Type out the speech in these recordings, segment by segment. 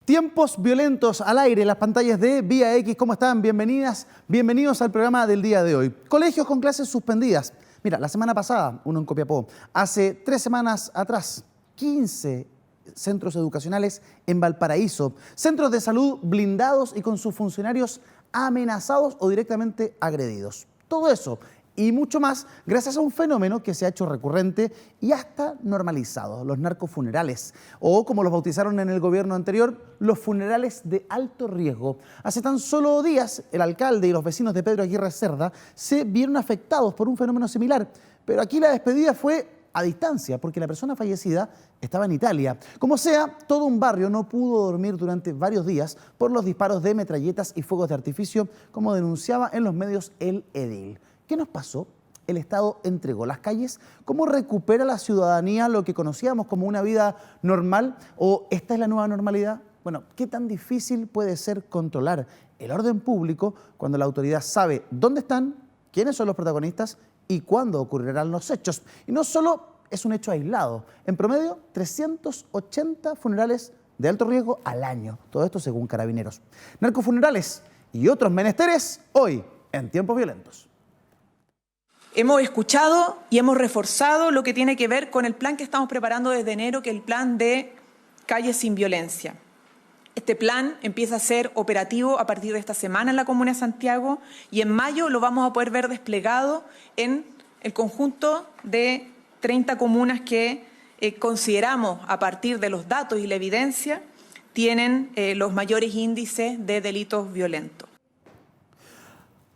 Tiempos violentos al aire, las pantallas de Vía X. ¿Cómo están? Bienvenidas, bienvenidos al programa del día de hoy. Colegios con clases suspendidas. Mira, la semana pasada, uno en Copiapó, hace 3 semanas atrás, 15 centros educacionales en Valparaíso, centros de salud blindados y con sus funcionarios amenazados o directamente agredidos. Todo eso y mucho más gracias a un fenómeno que se ha hecho recurrente y hasta normalizado, los narcofunerales, o como los bautizaron en el gobierno anterior, los funerales de alto riesgo. Hace tan solo días, el alcalde y los vecinos de Pedro Aguirre Cerda se vieron afectados por un fenómeno similar, pero aquí la despedida fue a distancia, porque la persona fallecida estaba en Italia. Como sea, todo un barrio no pudo dormir durante varios días por los disparos de metralletas y fuegos de artificio, como denunciaba en los medios el edil. ¿Qué nos pasó? El Estado entregó las calles. ¿Cómo recupera la ciudadanía lo que conocíamos como una vida normal? ¿O esta es la nueva normalidad? Bueno, ¿qué tan difícil puede ser controlar el orden público cuando la autoridad sabe dónde están, quiénes son los protagonistas y cuándo ocurrirán los hechos? Y no solo es un hecho aislado. En promedio, 380 funerales de alto riesgo al año. Todo esto según Carabineros. Narcofunerales y otros menesteres hoy en Tiempos Violentos. Hemos escuchado y hemos reforzado lo que tiene que ver con el plan que estamos preparando desde enero, que es el plan de Calles sin Violencia. Este plan empieza a ser operativo a partir de esta semana en la Comuna de Santiago y en mayo lo vamos a poder ver desplegado en el conjunto de 30 comunas que consideramos, a partir de los datos y la evidencia, tienen los mayores índices de delitos violentos.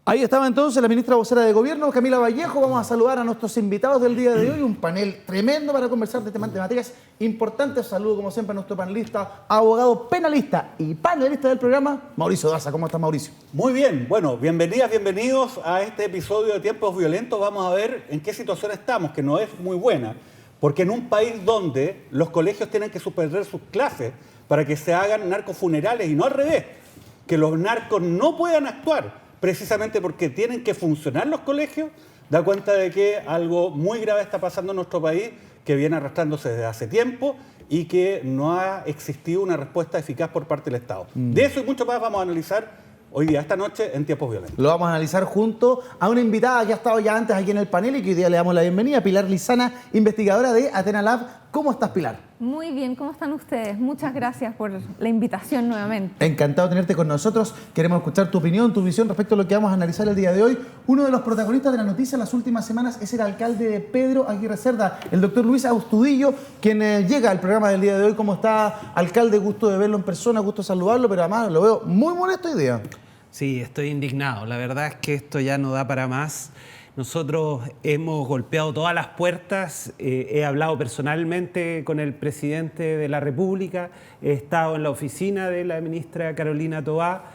Ahí estaba entonces la ministra vocera de Gobierno, Camila Vallejo. Vamos a saludar a nuestros invitados del día de hoy. Un panel tremendo para conversar de materias importantes. Saludo, como siempre, a nuestro panelista, abogado penalista y panelista del programa, Mauricio Daza. ¿Cómo está, Mauricio? Muy bien. Bueno, bienvenidas, bienvenidos a este episodio de Tiempos Violentos. Vamos a ver en qué situación estamos, que no es muy buena. Porque en un país donde los colegios tienen que suspender sus clases para que se hagan narcofunerales y no al revés, que los narcos no puedan actuar, precisamente porque tienen que funcionar los colegios, da cuenta de que algo muy grave está pasando en nuestro país, que viene arrastrándose desde hace tiempo y que no ha existido una respuesta eficaz por parte del Estado. De eso y mucho más vamos a analizar hoy día, esta noche, en Tiempos Violentos. Lo vamos a analizar junto a una invitada que ha estado ya antes aquí en el panel y que hoy día le damos la bienvenida, Pilar Lizana, investigadora de Athena Lab. ¿Cómo estás, Pilar? Muy bien, ¿cómo están ustedes? Muchas gracias por la invitación nuevamente. Encantado de tenerte con nosotros. Queremos escuchar tu opinión, tu visión respecto a lo que vamos a analizar el día de hoy. Uno de los protagonistas de la noticia en las últimas semanas es el alcalde de Pedro Aguirre Cerda, el doctor Luis Astudillo, quien llega al programa del día de hoy. ¿Cómo está, alcalde? Gusto de verlo en persona, gusto de saludarlo, pero además lo veo muy molesto hoy día. Sí, estoy indignado. La verdad es que esto ya no da para más. Nosotros hemos golpeado todas las puertas. He hablado personalmente con el presidente de la República. He estado en la oficina de la ministra Carolina Toá.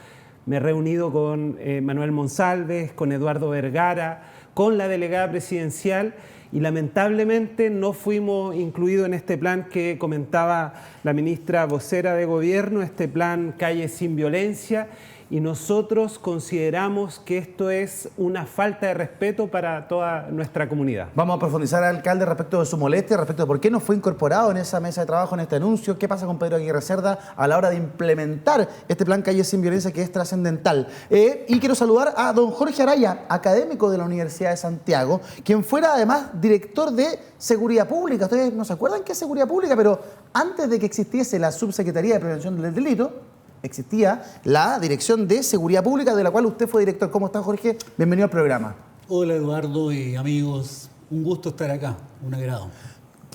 Me he reunido con Manuel Monsalves, con Eduardo Vergara, con la delegada presidencial. Y lamentablemente no fuimos incluidos en este plan que comentaba la ministra vocera de Gobierno, este plan Calles sin Violencia. Y nosotros consideramos que esto es una falta de respeto para toda nuestra comunidad. Vamos a profundizar, alcalde, respecto de su molestia, respecto de por qué no fue incorporado en esa mesa de trabajo, en este anuncio, qué pasa con Pedro Aguirre Cerda a la hora de implementar este plan Calles sin Violencia que es trascendental. Y quiero saludar a don Jorge Araya, académico de la Universidad de Santiago, quien fuera además director de Seguridad Pública. Ustedes no se acuerdan qué es Seguridad Pública, pero antes de que existiese la Subsecretaría de Prevención del Delito, existía la Dirección de Seguridad Pública, de la cual usted fue director. ¿Cómo está, Jorge? Bienvenido al programa. Hola, Eduardo y amigos. Un gusto estar acá, un agrado.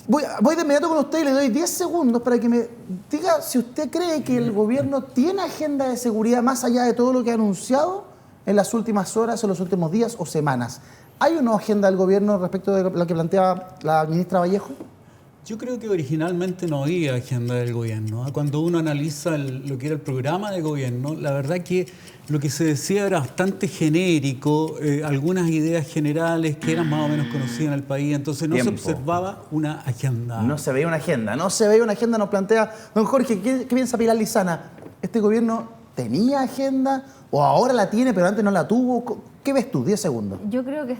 Voy de inmediato con usted y le doy 10 segundos para que me diga si usted cree que el gobierno tiene agenda de seguridad más allá de todo lo que ha anunciado en las últimas horas, en los últimos días o semanas. ¿Hay una agenda del gobierno respecto de lo que planteaba la ministra Vallejo? Yo creo que originalmente no había agenda del gobierno. Cuando uno analiza lo que era el programa de gobierno, la verdad que lo que se decía era bastante genérico, algunas ideas generales que eran más o menos conocidas en el país, entonces no se observaba una agenda. No se veía una agenda, nos plantea. Don Jorge, ¿qué piensa Pilar Lizana? ¿Este gobierno tenía agenda o ahora la tiene pero antes no la tuvo? ¿Qué ves tú? 10 segundos. Yo creo que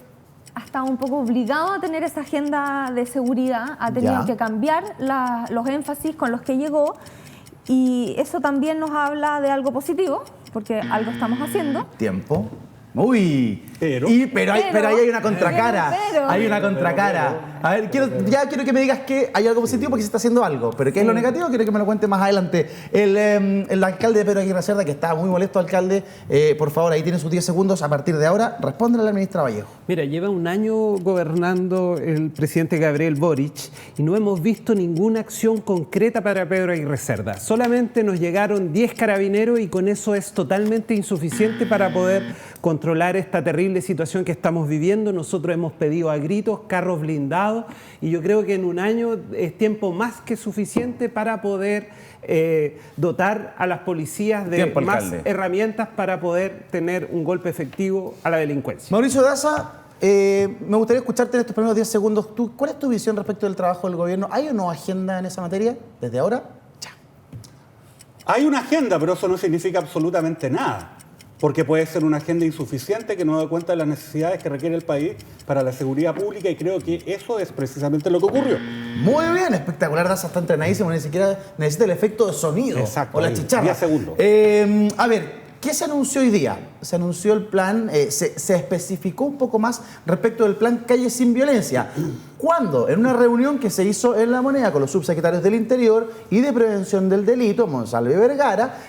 ha estado un poco obligado a tener esa agenda de seguridad, ha tenido que cambiar los énfasis con los que llegó Y eso también nos habla de algo positivo, porque algo estamos haciendo. Tiempo. Uy, Pero ahí hay una contracara. Pero. Hay una contracara. A ver, quiero que me digas que hay algo positivo porque se está haciendo algo. Pero ¿qué es lo negativo? Quiero que me lo cuente más adelante. El alcalde de Pedro Aguirre Cerda, que está muy molesto, alcalde, por favor, ahí tiene sus 10 segundos. A partir de ahora, respóndele a la ministra Vallejo. Mira, lleva un año gobernando el presidente Gabriel Boric y no hemos visto ninguna acción concreta para Pedro Aguirre Cerda. Solamente nos llegaron 10 carabineros y con eso es totalmente insuficiente para poder controlar esta terrible situación que estamos viviendo. Nosotros hemos pedido a gritos carros blindados y yo creo que en un año es tiempo más que suficiente para poder dotar a las policías de Tiempo, más alcalde. herramientas para poder tener un golpe efectivo a la delincuencia. Mauricio Daza, me gustaría escucharte en estos primeros 10 segundos. ¿Cuál es tu visión respecto del trabajo del gobierno? ¿Hay o no agenda en esa materia desde ahora? Ya. hay una agenda, pero eso no significa absolutamente nada. Porque puede ser una agenda insuficiente que no da cuenta de las necesidades que requiere el país para la seguridad pública y creo que eso es precisamente lo que ocurrió. Muy bien, espectacular, Daza está entrenadísimo, ni siquiera necesita el efecto de sonido. Exacto, o la ahí, chicharra. 10 segundos. A ver, ¿qué se anunció hoy día? Se anunció el plan, se especificó un poco más respecto del plan Calle Sin Violencia. ¿Cuándo? En una reunión que se hizo en La Moneda con los subsecretarios del Interior y de Prevención del Delito, Monsalve y Vergara,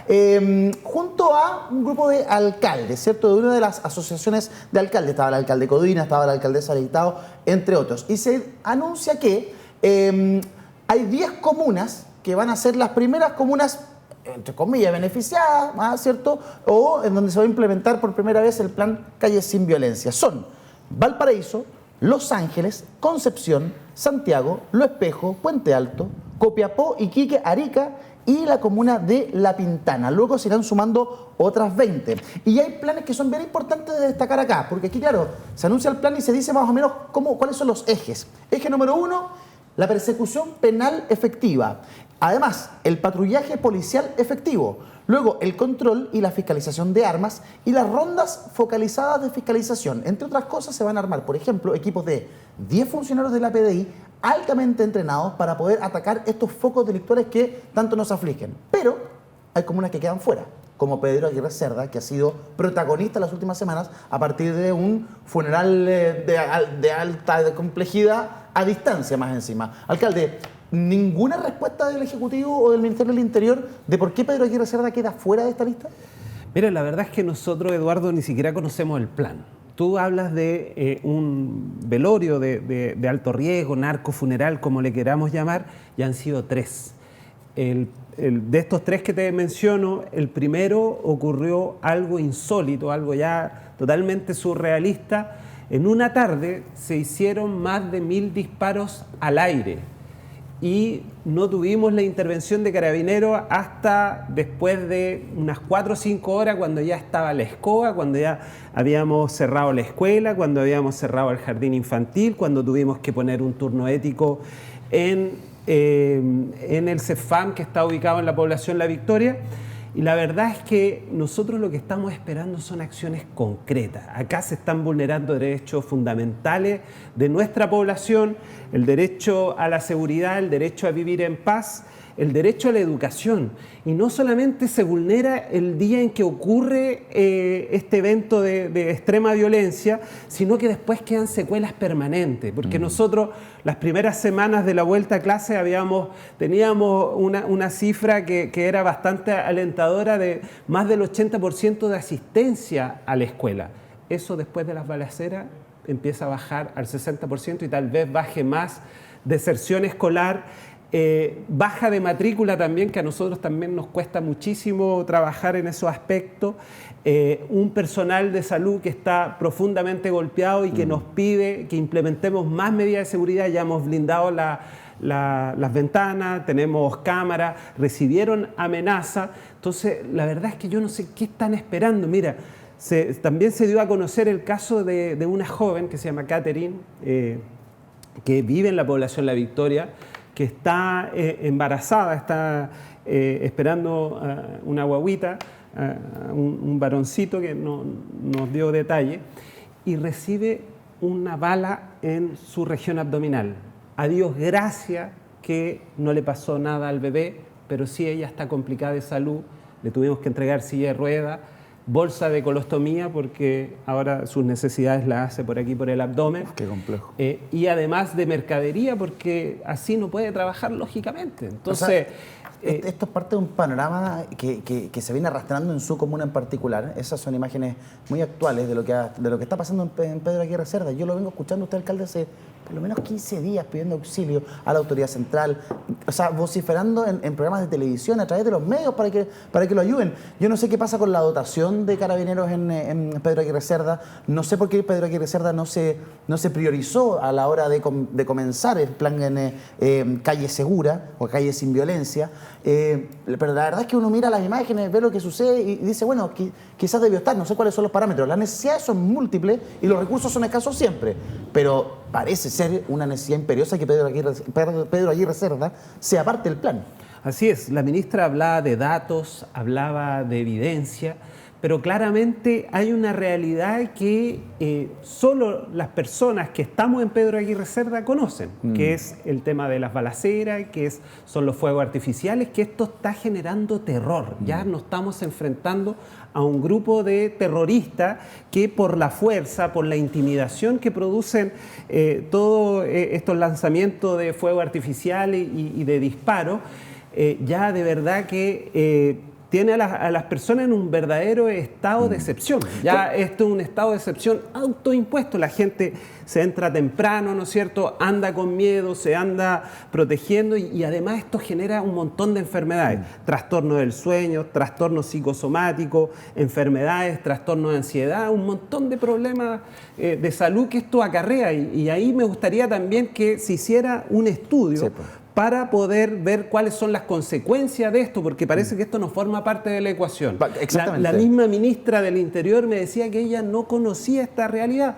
junto a un grupo de alcaldes, ¿cierto? De una de las asociaciones de alcaldes. Estaba el alcalde Codina, estaba la alcaldesa Leitao, entre otros. Y se anuncia que hay 10 comunas que van a ser las primeras comunas, entre comillas, beneficiadas, ¿cierto? O en donde se va a implementar por primera vez el plan Calle Sin Violencia. Son Valparaíso, Los Ángeles, Concepción, Santiago, Lo Espejo, Puente Alto, Copiapó, Iquique, Arica y la comuna de La Pintana. Luego se irán sumando otras 20. Y hay planes que son bien importantes de destacar acá, porque aquí, claro, se anuncia el plan y se dice más o menos cuáles son los ejes. Eje número 1, la persecución penal efectiva. Además, el patrullaje policial efectivo. Luego, el control y la fiscalización de armas y las rondas focalizadas de fiscalización. Entre otras cosas, se van a armar, por ejemplo, equipos de 10 funcionarios de la PDI altamente entrenados para poder atacar estos focos delictuales que tanto nos afligen. Pero hay comunas que quedan fuera, como Pedro Aguirre Cerda, que ha sido protagonista en las últimas semanas a partir de un funeral de alta complejidad a distancia más encima. Alcalde, ¿ninguna respuesta del Ejecutivo o del Ministerio del Interior de por qué Pedro Aguirre Cerda queda fuera de esta lista? Mira, la verdad es que nosotros, Eduardo, ni siquiera conocemos el plan. Tú hablas de un velorio de alto riesgo, narcofuneral, como le queramos llamar, y han sido 3. De estos 3 que te menciono, el primero ocurrió algo insólito, algo ya totalmente surrealista. En una tarde se hicieron más de 1000 disparos al aire y no tuvimos la intervención de carabineros hasta después de unas 4 o 5 horas, cuando ya estaba la escoba, cuando ya habíamos cerrado la escuela, cuando habíamos cerrado el jardín infantil, cuando tuvimos que poner un turno ético en el CEFAM, que está ubicado en la población La Victoria. Y la verdad es que nosotros lo que estamos esperando son acciones concretas. Acá se están vulnerando derechos fundamentales de nuestra población, el derecho a la seguridad, el derecho a vivir en paz, el derecho a la educación. Y no solamente se vulnera el día en que ocurre este evento de extrema violencia, sino que después quedan secuelas permanentes. Porque nosotros, las primeras semanas de la vuelta a clase, teníamos una cifra que era bastante alentadora de más del 80% de asistencia a la escuela. Eso después de las balaceras empieza a bajar al 60% y tal vez baje más. Deserción escolar. Baja de matrícula también, que a nosotros también nos cuesta muchísimo trabajar en esos aspectos. Un personal de salud que está profundamente golpeado y que nos pide que implementemos más medidas de seguridad. Ya hemos blindado las ventanas, tenemos cámaras, recibieron amenaza. Entonces, la verdad es que yo no sé qué están esperando. Mira, también se dio a conocer el caso de una joven que se llama Catherine, que vive en la población La Victoria, que está embarazada, está esperando una guaguita, un varoncito que no nos dio detalle, y recibe una bala en su región abdominal. A Dios gracias que no le pasó nada al bebé, pero sí ella está complicada de salud, le tuvimos que entregar silla de ruedas, bolsa de colostomía porque ahora sus necesidades las hace por aquí, por el abdomen. Qué complejo. Y además de mercadería porque así no puede trabajar lógicamente. Entonces... esto es parte de un panorama que se viene arrastrando en su comuna en particular. Esas son imágenes muy actuales de lo que está pasando en Pedro Aguirre Cerda. Yo lo vengo escuchando a usted, alcalde, hace por lo menos 15 días pidiendo auxilio a la autoridad central, o sea, vociferando en programas de televisión a través de los medios para que lo ayuden. Yo no sé qué pasa con la dotación de carabineros en Pedro Aguirre Cerda. No sé por qué Pedro Aguirre Cerda no se priorizó a la hora de comenzar el plan en Calle Segura o Calle Sin Violencia. Pero la verdad es que uno mira las imágenes, ve lo que sucede y dice, bueno, quizás debió estar, no sé cuáles son los parámetros. Las necesidades son múltiples y los recursos son escasos siempre, pero parece ser una necesidad imperiosa que Pedro Aguirre Cerda sea parte del plan. Así es, la ministra hablaba de datos, hablaba de evidencia, pero claramente hay una realidad que solo las personas que estamos en Pedro Aguirre Cerda conocen, que es el tema de las balaceras, son los fuegos artificiales, que esto está generando terror. Ya nos estamos enfrentando a un grupo de terroristas que por la fuerza, por la intimidación que producen todos estos lanzamientos de fuegos artificiales y de disparos, ya de verdad que... tiene a las personas en un verdadero estado de excepción. Ya esto es un estado de excepción autoimpuesto. La gente se entra temprano, ¿no es cierto? Anda con miedo, se anda protegiendo y además esto genera un montón de enfermedades. Trastorno del sueño, trastornos psicosomáticos, enfermedades, trastornos de ansiedad, un montón de problemas de salud que esto acarrea. Y ahí me gustaría también que se hiciera un estudio. Sí, pues, para poder ver cuáles son las consecuencias de esto, porque parece que esto no forma parte de la ecuación. Exactamente. La misma ministra del Interior me decía que ella no conocía esta realidad.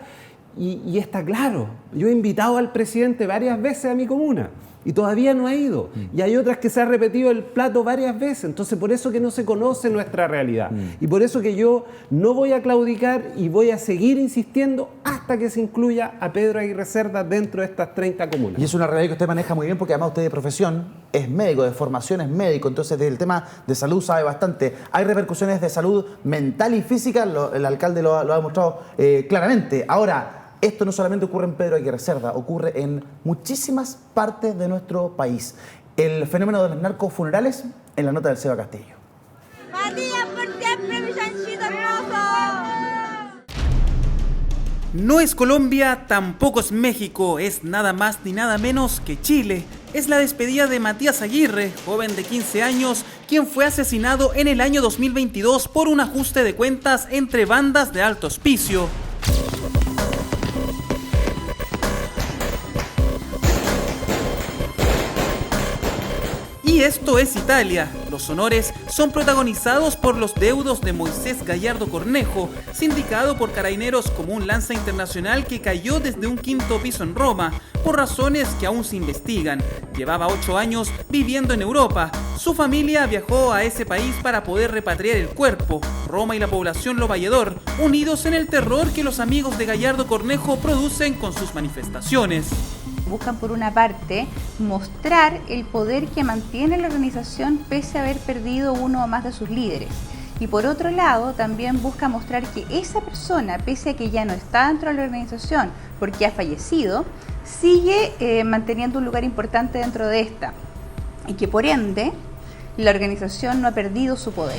Y está claro, yo he invitado al presidente varias veces a mi comuna y todavía no ha ido. Y hay otras que se ha repetido el plato varias veces. Entonces, por eso que no se conoce nuestra realidad. Y por eso que yo no voy a claudicar y voy a seguir insistiendo hasta que se incluya a Pedro Aguirre Cerda dentro de estas 30 comunas. Y es una realidad que usted maneja muy bien porque además usted de profesión es médico, de formación es médico, entonces del tema de salud sabe bastante. Hay repercusiones de salud mental y física, el alcalde lo ha demostrado claramente. Ahora, esto no solamente ocurre en Pedro Aguirre Cerda, ocurre en muchísimas partes de nuestro país. El fenómeno de los narcofunerales en la nota del Seba Castillo. Matías, por siempre, mi chanchito hermoso. No es Colombia, tampoco es México, es nada más ni nada menos que Chile. Es la despedida de Matías Aguirre, joven de 15 años, quien fue asesinado en el año 2022 por un ajuste de cuentas entre bandas de alto auspicio. Y esto es Italia. Los honores son protagonizados por los deudos de Moisés Gallardo Cornejo, sindicado por carabineros como un lanza internacional que cayó desde un 5º piso en Roma, por razones que aún se investigan. Llevaba 8 años viviendo en Europa. Su familia viajó a ese país para poder repatriar el cuerpo. Roma y la población lo valledor, unidos en el terror que los amigos de Gallardo Cornejo producen con sus manifestaciones. Buscan por una parte mostrar el poder que mantiene la organización pese a haber perdido uno o más de sus líderes. Y por otro lado también busca mostrar que esa persona, pese a que ya no está dentro de la organización porque ha fallecido, sigue manteniendo un lugar importante dentro de esta y que por ende la organización no ha perdido su poder.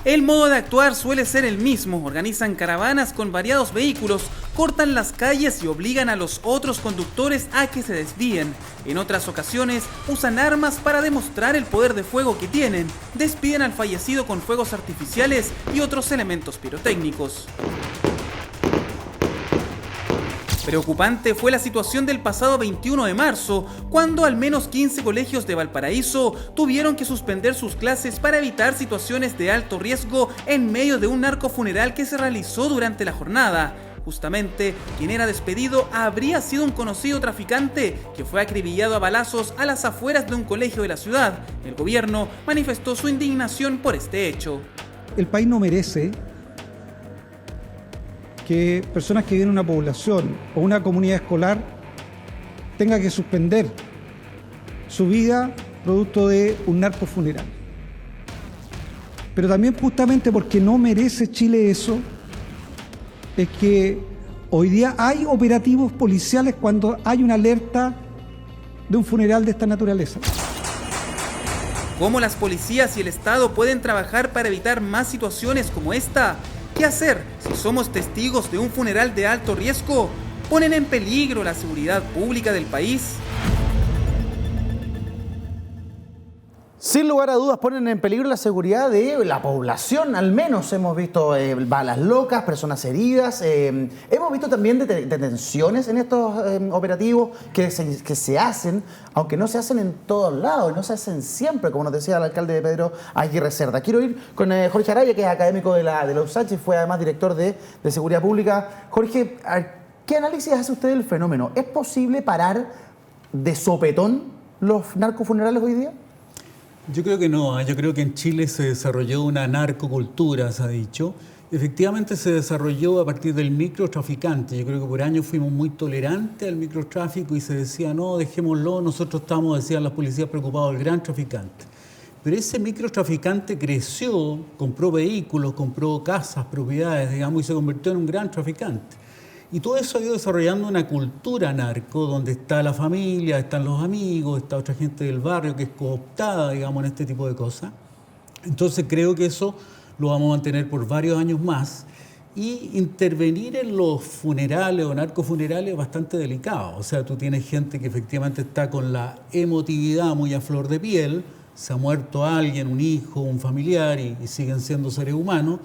El modo de actuar suele ser el mismo. Organizan caravanas con variados vehículos, cortan las calles y obligan a los otros conductores a que se desvíen. En otras ocasiones usan armas para demostrar el poder de fuego que tienen. Despiden al fallecido con fuegos artificiales y otros elementos pirotécnicos. Preocupante fue la situación del pasado 21 de marzo, cuando al menos 15 colegios de Valparaíso tuvieron que suspender sus clases para evitar situaciones de alto riesgo en medio de un narcofuneral que se realizó durante la jornada. Justamente, quien era despedido habría sido un conocido traficante que fue acribillado a balazos a las afueras de un colegio de la ciudad. El gobierno manifestó su indignación por este hecho. El país no merece que personas que viven en una población o una comunidad escolar tengan que suspender su vida producto de un narcofuneral. Pero también justamente porque no merece Chile eso, es que hoy día hay operativos policiales cuando hay una alerta de un funeral de esta naturaleza. ¿Cómo las policías y el Estado pueden trabajar para evitar más situaciones como esta? ¿Qué hacer si somos testigos de un funeral de alto riesgo? ¿Ponen en peligro la seguridad pública del país? Sin lugar a dudas ponen en peligro la seguridad de la población, al menos hemos visto balas locas, personas heridas, hemos visto también detenciones en estos operativos que se hacen, aunque no se hacen en todos lados, no se hacen siempre, como nos decía el alcalde Pedro Aguirre Cerda. Quiero ir con Jorge Araya, que es académico de la USACH y fue además director de Seguridad Pública. Jorge, ¿qué análisis hace usted del fenómeno? ¿Es posible parar de sopetón los narcofunerales hoy día? Yo creo que no, yo creo que en Chile se desarrolló una narcocultura, se ha dicho. Efectivamente se desarrolló a partir del microtraficante. Yo creo que por años fuimos muy tolerantes al microtráfico y se decía, no, dejémoslo, nosotros estamos, decían las policías, preocupados del gran traficante. Pero ese microtraficante creció, compró vehículos, compró casas, propiedades, digamos, y se convirtió en un gran traficante. Y todo eso ha ido desarrollando una cultura narco, donde está la familia, están los amigos, está otra gente del barrio que es cooptada, digamos, en este tipo de cosas. Entonces creo que eso lo vamos a mantener por varios años más. Y intervenir en los funerales o narcofunerales es bastante delicado. O sea, tú tienes gente que efectivamente está con la emotividad muy a flor de piel, se ha muerto alguien, un hijo, un familiar, y siguen siendo seres humanos.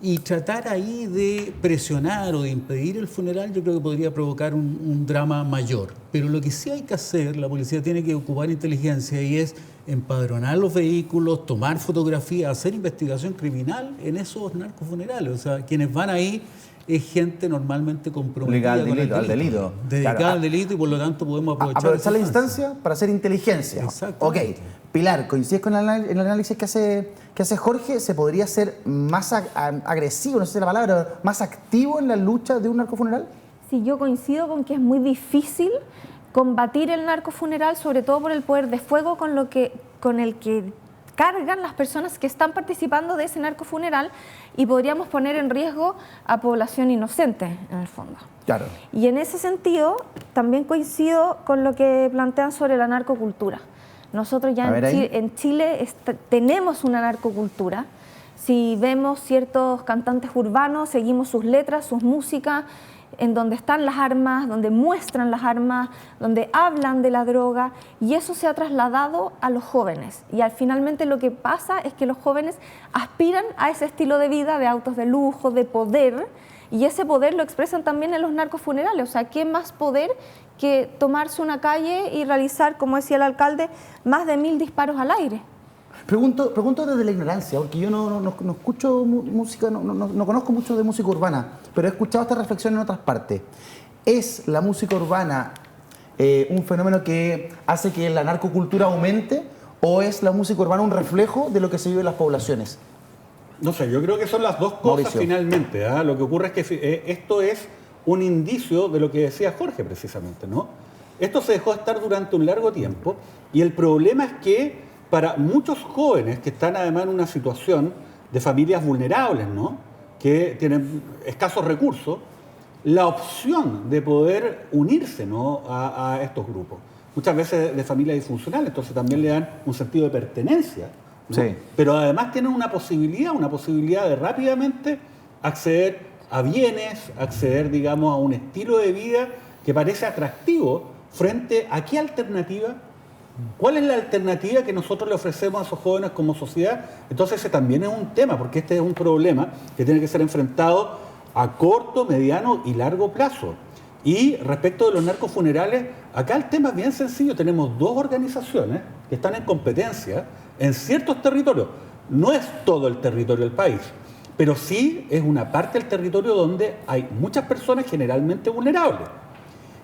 Y tratar ahí de presionar o de impedir el funeral yo creo que podría provocar un drama mayor. Pero lo que sí hay que hacer, la policía tiene que ocupar inteligencia y es empadronar los vehículos, tomar fotografías, hacer investigación criminal en esos narcofunerales. O sea, quienes van ahí es gente normalmente comprometida al delito. Dedicada claro, al delito y por lo tanto podemos aprovechar la instancia para hacer inteligencia. Exacto. Ok. Pilar, ¿coincides con el análisis que hace Jorge? ¿Se podría ser más agresivo, no sé si es la palabra, más activo en la lucha de un narcofuneral? Sí, yo coincido con que es muy difícil combatir el narcofuneral, sobre todo por el poder de fuego con el que cargan las personas que están participando de ese narcofuneral, y podríamos poner en riesgo a población inocente, en el fondo. Claro. Y en ese sentido, también coincido con lo que plantean sobre la narcocultura. Nosotros ya en Chile tenemos una narcocultura. Si vemos ciertos cantantes urbanos, seguimos sus letras, sus músicas, en donde están las armas, donde muestran las armas, donde hablan de la droga, y eso se ha trasladado a los jóvenes. Y finalmente lo que pasa es que los jóvenes aspiran a ese estilo de vida, de autos de lujo, de poder, y ese poder lo expresan también en los narcofunerales. O sea, ¿qué más poder que tomarse una calle y realizar, como decía el alcalde, más de 1000 disparos al aire? Pregunto desde la ignorancia, porque yo no escucho música, no conozco mucho de música urbana, pero he escuchado esta reflexión en otras partes. ¿Es la música urbana un fenómeno que hace que la narcocultura aumente, o es la música urbana un reflejo de lo que se vive en las poblaciones? No sé, yo creo que son las dos cosas. Mauricio. Finalmente. Lo que ocurre es que esto es un indicio de lo que decía Jorge precisamente, ¿no? Esto se dejó estar durante un largo tiempo, y el problema es que para muchos jóvenes que están además en una situación de familias vulnerables, ¿no?, que tienen escasos recursos, la opción de poder unirse, ¿no?, a estos grupos, muchas veces de familias disfuncionales, entonces también le dan un sentido de pertenencia, ¿no? Sí. Pero además tienen una posibilidad de rápidamente acceder a bienes, acceder, digamos, a un estilo de vida que parece atractivo frente a qué alternativa. ¿Cuál es la alternativa que nosotros le ofrecemos a esos jóvenes como sociedad? Entonces ese también es un tema, porque este es un problema que tiene que ser enfrentado a corto, mediano y largo plazo. Y respecto de los narcofunerales, acá el tema es bien sencillo. Tenemos dos organizaciones que están en competencia en ciertos territorios. No es todo el territorio del país, pero sí es una parte del territorio donde hay muchas personas generalmente vulnerables.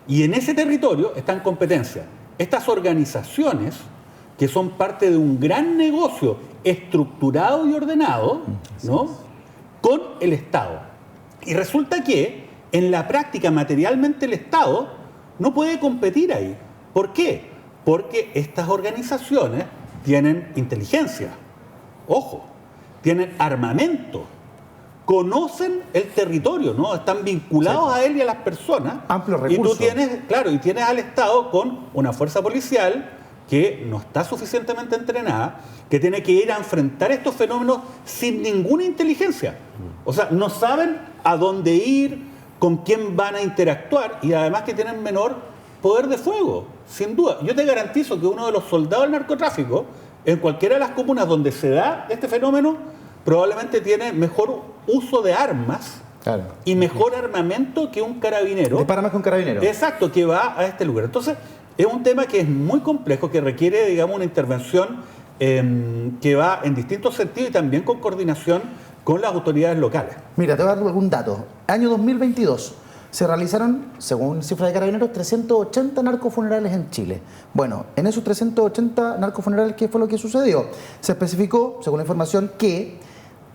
Y en ese territorio está en competencia estas organizaciones, que son parte de un gran negocio estructurado y ordenado, ¿no?, con el Estado. Y resulta que en la práctica materialmente el Estado no puede competir ahí. ¿Por qué? porque estas organizaciones tienen inteligencia, ojo, tienen armamento, conocen el territorio, ¿no? Están vinculados a él y a las personas. Amplios recursos. Y tú tienes, claro, y tienes al Estado con una fuerza policial que no está suficientemente entrenada, que tiene que ir a enfrentar estos fenómenos sin ninguna inteligencia. O sea, no saben a dónde ir, con quién van a interactuar, y además que tienen menor poder de fuego, sin duda. Yo te garantizo que uno de los soldados del narcotráfico, en cualquiera de las comunas donde se da este fenómeno, probablemente tiene mejor uso de armas, claro, y mejor armamento que un carabinero. Dispara más que un carabinero. Exacto, que va a este lugar. Entonces, es un tema que es muy complejo, que requiere, digamos, una intervención que va en distintos sentidos y también con coordinación con las autoridades locales. Mira, te voy a dar algún dato. Año 2022 se realizaron, según cifras de Carabineros, 380 narcofunerales en Chile. Bueno, en esos 380 narcofunerales, ¿qué fue lo que sucedió? Se especificó, según la información, que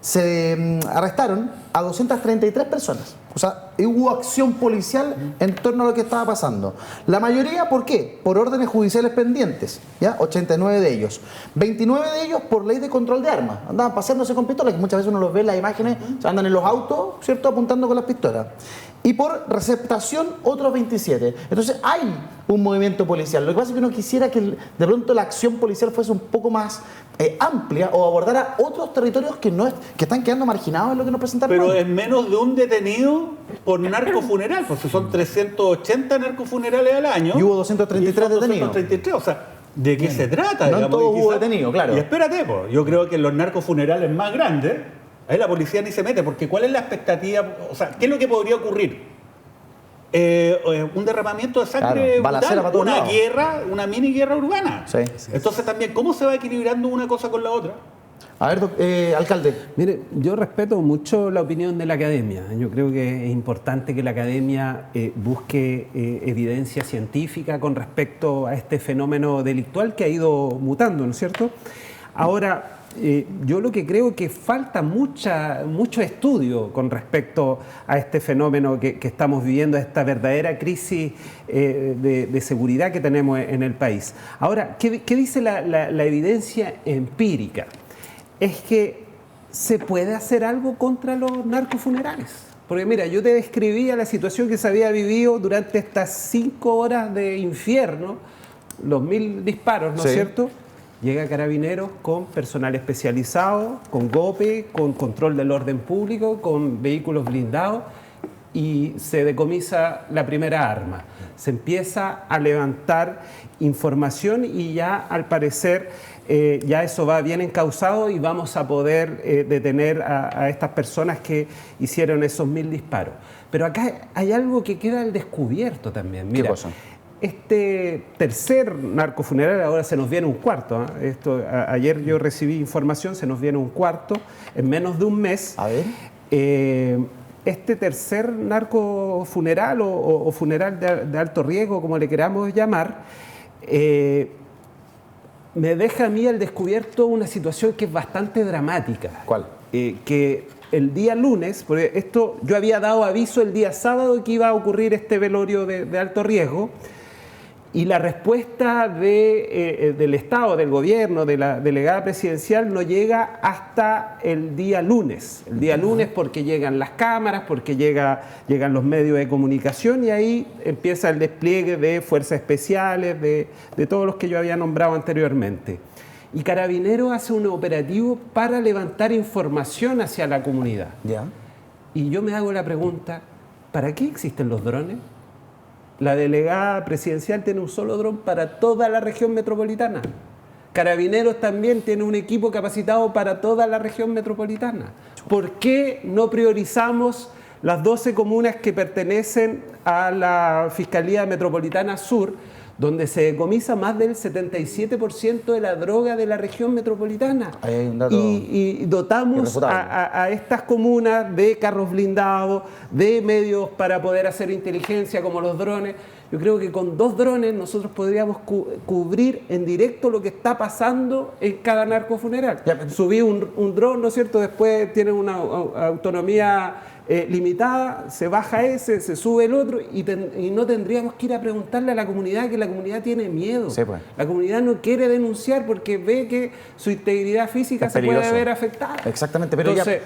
se arrestaron a 233 personas. O sea, hubo acción policial en torno a lo que estaba pasando. La mayoría, ¿por qué? Por órdenes judiciales pendientes, ¿ya? 89 de ellos. 29 de ellos por ley de control de armas. Andaban paseándose con pistolas, que muchas veces uno los ve en las imágenes, se andan en los autos, ¿cierto?, apuntando con las pistolas. Y por receptación, otros 27. Entonces, hay un movimiento policial. Lo que pasa es que uno quisiera que de pronto la acción policial fuese un poco más amplia o abordara otros territorios que están quedando marginados en lo que nos presentaron. Pero es menos de un detenido por narcofuneral, porque son 380 narcofunerales al año. Y hubo 233 detenidos. 233, o sea, ¿de qué se trata? No en todos hubo detenidos, claro. Y espérate, pues, yo creo que en los narcofunerales más grandes, ahí la policía ni se mete, porque ¿cuál es la expectativa? O sea, ¿qué es lo que podría ocurrir? Un derramamiento de sangre, claro, una guerra, una mini guerra urbana. Sí. Entonces también, ¿cómo se va equilibrando una cosa con la otra? A ver, alcalde. Mire, yo respeto mucho la opinión de la academia. Yo creo que es importante que la academia busque evidencia científica con respecto a este fenómeno delictual que ha ido mutando, ¿no es cierto? Ahora, yo lo que creo que falta mucho estudio con respecto a este fenómeno que estamos viviendo, a esta verdadera crisis de seguridad que tenemos en el país. Ahora, ¿qué dice la evidencia empírica? Es que se puede hacer algo contra los narcofunerales. Porque mira, yo te describía la situación que se había vivido durante estas 5 horas de infierno, los 1000 disparos, ¿no es cierto? Llega Carabineros con personal especializado, con GOPE, con control del orden público, con vehículos blindados, y se decomisa la primera arma. Se empieza a levantar información y ya al parecer ya eso va bien encauzado y vamos a poder detener a estas personas que hicieron esos 1000 disparos. Pero acá hay algo que queda al descubierto también. Mira, ¿qué cosa? Este tercer narcofuneral, ahora se nos viene un cuarto. Ayer yo recibí información, se nos viene un cuarto en menos de un mes. A ver. Este tercer narcofuneral o funeral de alto riesgo, como le queramos llamar, me deja a mí al descubierto una situación que es bastante dramática. ¿Cuál? Que el día lunes, porque esto yo había dado aviso el día sábado que iba a ocurrir este velorio de alto riesgo, y la respuesta del Estado, del gobierno, de la delegada presidencial no llega hasta el día lunes. El día lunes porque llegan las cámaras, porque llegan los medios de comunicación y ahí empieza el despliegue de fuerzas especiales, de todos los que yo había nombrado anteriormente. Y Carabineros hace un operativo para levantar información hacia la comunidad. ¿Ya? Y yo me hago la pregunta, ¿para qué existen los drones? La delegada presidencial tiene un solo dron para toda la región metropolitana. Carabineros también tiene un equipo capacitado para toda la región metropolitana. ¿Por qué no priorizamos las 12 comunas que pertenecen a la Fiscalía Metropolitana Sur, donde se decomisa más del 77% de la droga de la región metropolitana? Hay un dato y dotamos a estas comunas de carros blindados, de medios para poder hacer inteligencia como los drones. Yo creo que con 2 drones nosotros podríamos cubrir en directo lo que está pasando en cada narcofuneral. Subí un dron, ¿no es cierto? Después tienen una autonomía limitada, se baja ese, se sube el otro y no tendríamos que ir a preguntarle a la comunidad, que la comunidad tiene miedo. Sí, pues. La comunidad no quiere denunciar porque ve que su integridad física se puede ver afectada. Exactamente, pero, entonces,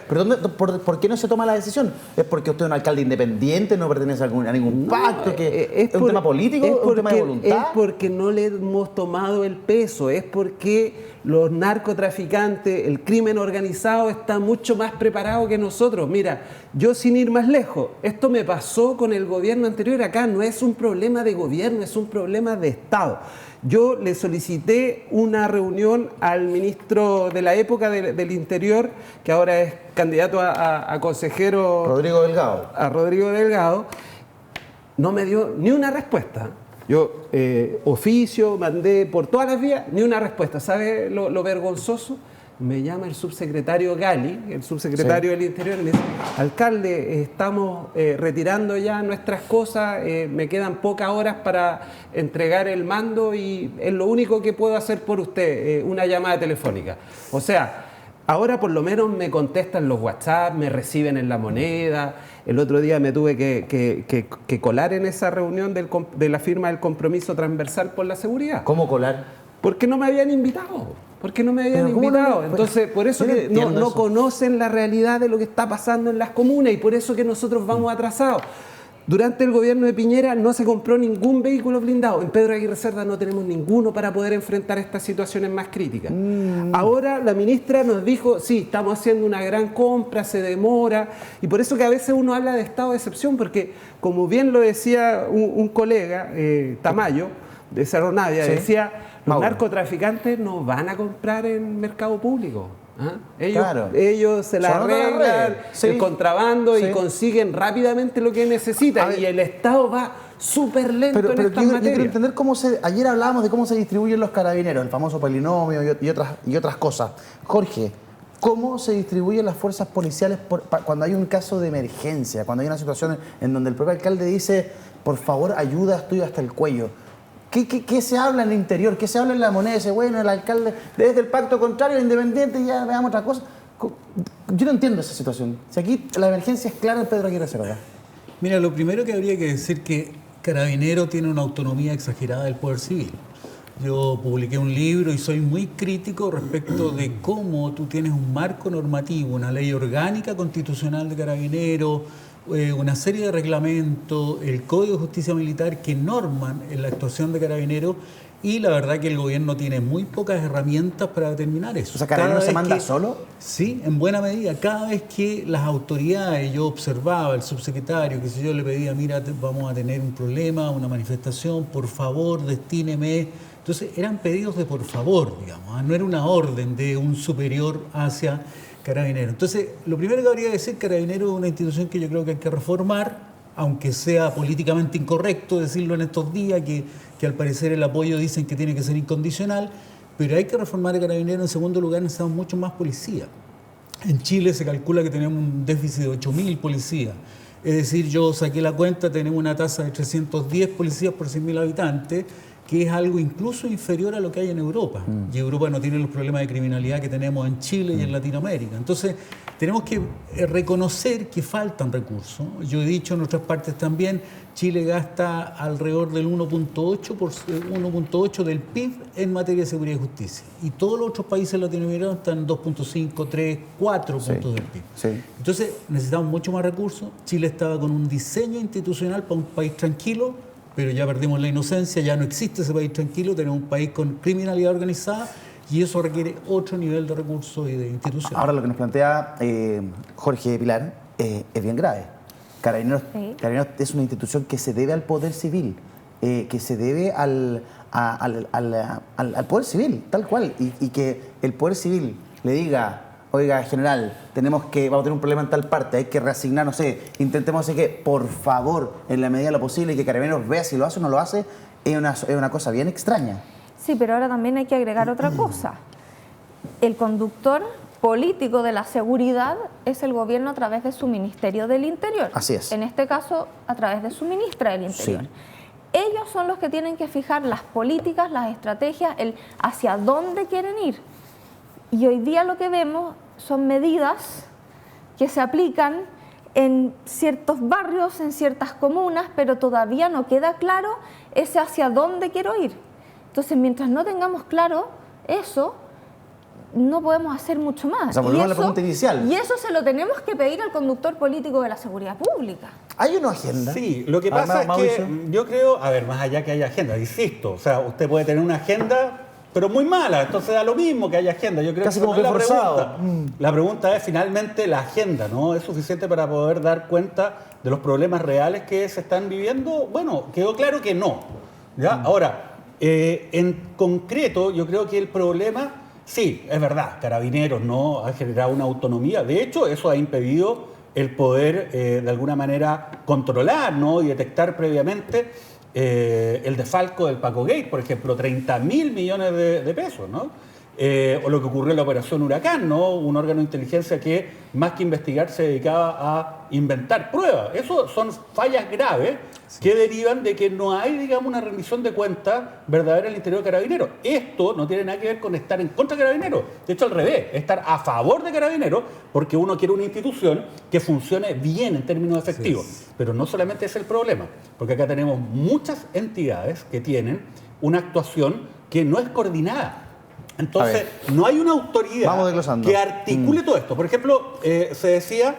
¿por qué no se toma la decisión? ¿Es porque usted es un alcalde independiente, no pertenece a ningún pacto? ¿Es un tema político? ¿Es un tema de voluntad? Es porque no le hemos tomado el peso, es porque los narcotraficantes, el crimen organizado está mucho más preparado que nosotros. Mira, yo sin ir más lejos, esto me pasó con el gobierno anterior. Acá no es un problema de gobierno, es un problema de Estado. Yo le solicité una reunión al ministro de la época del Interior, que ahora es candidato a consejero... Rodrigo Delgado. A Rodrigo Delgado. No me dio ni una respuesta. Yo oficio, mandé por todas las vías, ni una respuesta. ¿Sabe lo vergonzoso? Me llama el subsecretario Gali, el subsecretario del Interior, y me dice: alcalde, estamos retirando ya nuestras cosas, me quedan pocas horas para entregar el mando y es lo único que puedo hacer por usted, una llamada telefónica. O sea, ahora por lo menos me contestan los WhatsApp, me reciben en La Moneda. El otro día me tuve que colar en esa reunión de la firma del compromiso transversal por la seguridad. ¿Cómo colar? Porque no me habían invitado. Porque no me habían invitado. Entonces, por eso que no conocen la realidad de lo que está pasando en las comunas y por eso que nosotros vamos atrasados. Durante el gobierno de Piñera no se compró ningún vehículo blindado. En Pedro Aguirre Cerda no tenemos ninguno para poder enfrentar estas situaciones más críticas. Ahora la ministra nos dijo: sí, estamos haciendo una gran compra, se demora. Y por eso que a veces uno habla de estado de excepción, porque como bien lo decía un colega, Tamayo, de Cerro Navia, ¿sí? Decía: los narcotraficantes no van a comprar en mercado público. ¿Ah? Ellos se la arreglan, el contrabando, y consiguen rápidamente lo que necesitan. Y el Estado va súper lento en estas materias. Yo quiero entender cómo ayer hablábamos de cómo se distribuyen los carabineros, el famoso polinomio y otras cosas. Jorge, ¿cómo se distribuyen las fuerzas policiales cuando hay un caso de emergencia, cuando hay una situación en donde el propio alcalde dice: por favor, ayuda, estoy hasta el cuello? ¿Qué se habla en el interior? ¿Qué se habla en La Moneda? Dice: bueno, el alcalde, desde el pacto contrario, el independiente, ya veamos otra cosa. Yo no entiendo esa situación. Si aquí la emergencia es clara en Pedro Aguirre Cerda. Mira, lo primero que habría que decir que Carabinero tiene una autonomía exagerada del poder civil. Yo publiqué un libro y soy muy crítico respecto de cómo tú tienes un marco normativo, una ley orgánica constitucional de Carabinero, una serie de reglamentos, el Código de Justicia Militar que norman en la actuación de Carabineros, y la verdad que el gobierno tiene muy pocas herramientas para determinar eso. O sea, ¿Carabineros se manda solo? Sí, en buena medida. Cada vez que las autoridades, yo observaba, el subsecretario, que si yo le pedía: mira, vamos a tener un problema, una manifestación, por favor, destíneme. Entonces eran pedidos de por favor, digamos, no era una orden de un superior hacia Carabinero. Entonces, lo primero que habría que decir: Carabinero es una institución que yo creo que hay que reformar, aunque sea políticamente incorrecto decirlo en estos días, que al parecer el apoyo dicen que tiene que ser incondicional, pero hay que reformar a Carabinero. En segundo lugar, necesitamos mucho más policía. En Chile se calcula que tenemos un déficit de 8.000 policías. Es decir, yo saqué la cuenta, tenemos una tasa de 310 policías por 100.000 habitantes, que es algo incluso inferior a lo que hay en Europa. Y Europa no tiene los problemas de criminalidad que tenemos en Chile y en Latinoamérica. Entonces, tenemos que reconocer que faltan recursos. Yo he dicho en otras partes también, Chile gasta alrededor del 1.8 del PIB en materia de seguridad y justicia. Y todos los otros países latinoamericanos están en 2.5, 3, 4 puntos del PIB. Sí. Entonces, necesitamos mucho más recursos. Chile estaba con un diseño institucional para un país tranquilo, pero ya perdimos la inocencia, ya no existe ese país tranquilo, tenemos un país con criminalidad organizada y eso requiere otro nivel de recursos y de instituciones. Ahora, lo que nos plantea Jorge Pilar es bien grave. Carabineros es una institución que se debe al poder civil, que se debe al poder civil, tal cual, y que el poder civil le diga: oiga, general, vamos a tener un problema en tal parte, hay que reasignar, no sé, intentemos hacer que, por favor, en la medida de lo posible, y que Carabineros vea si lo hace o no lo hace, es una cosa bien extraña. Sí, pero ahora también hay que agregar otra cosa. El conductor político de la seguridad es el gobierno a través de su Ministerio del Interior. Así es. En este caso, a través de su ministra del Interior. Sí. Ellos son los que tienen que fijar las políticas, las estrategias, hacia dónde quieren ir. Y hoy día lo que vemos son medidas que se aplican en ciertos barrios, en ciertas comunas, pero todavía no queda claro ese hacia dónde quiero ir. Entonces, mientras no tengamos claro eso, no podemos hacer mucho más. O sea, volvemos a la pregunta inicial. Y eso se lo tenemos que pedir al conductor político de la seguridad pública. ¿Hay una agenda? Sí, lo que pasa es que yo creo, a ver, más allá que haya agenda, insisto, o sea, usted puede tener una agenda, pero muy mala, entonces da lo mismo que haya agenda. Yo creo casi que como que forzado. La pregunta es, finalmente, la agenda, ¿no? ¿Es suficiente para poder dar cuenta de los problemas reales que se están viviendo? Bueno, quedó claro que no. ¿Ya? Ahora, en concreto, yo creo que el problema... Sí, es verdad, Carabineros no ha generado una autonomía. De hecho, eso ha impedido el poder, de alguna manera, controlar, ¿no? Y detectar previamente el desfalco del Paco Gate, por ejemplo, 30.000 millones de pesos, ¿no? O lo que ocurrió en la Operación Huracán, ¿no? Un órgano de inteligencia que, más que investigar, se dedicaba a inventar pruebas. Eso son fallas graves que derivan de que no hay, digamos, una rendición de cuentas verdadera al interior de Carabineros. Esto no tiene nada que ver con estar en contra de Carabineros. De hecho, al revés, estar a favor de Carabineros, porque uno quiere una institución que funcione bien en términos efectivos. Sí. Pero no solamente es el problema, porque acá tenemos muchas entidades que tienen una actuación que no es coordinada. Entonces, no hay una autoridad que articule todo esto. Por ejemplo, se decía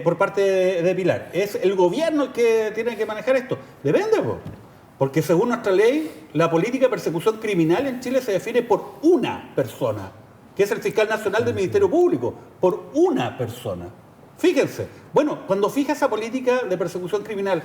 por parte de Pilar, ¿es el gobierno el que tiene que manejar esto? Depende, porque según nuestra ley, la política de persecución criminal en Chile se define por una persona, que es el fiscal nacional del Ministerio Público, por una persona. Fíjense, bueno, cuando fija esa política de persecución criminal,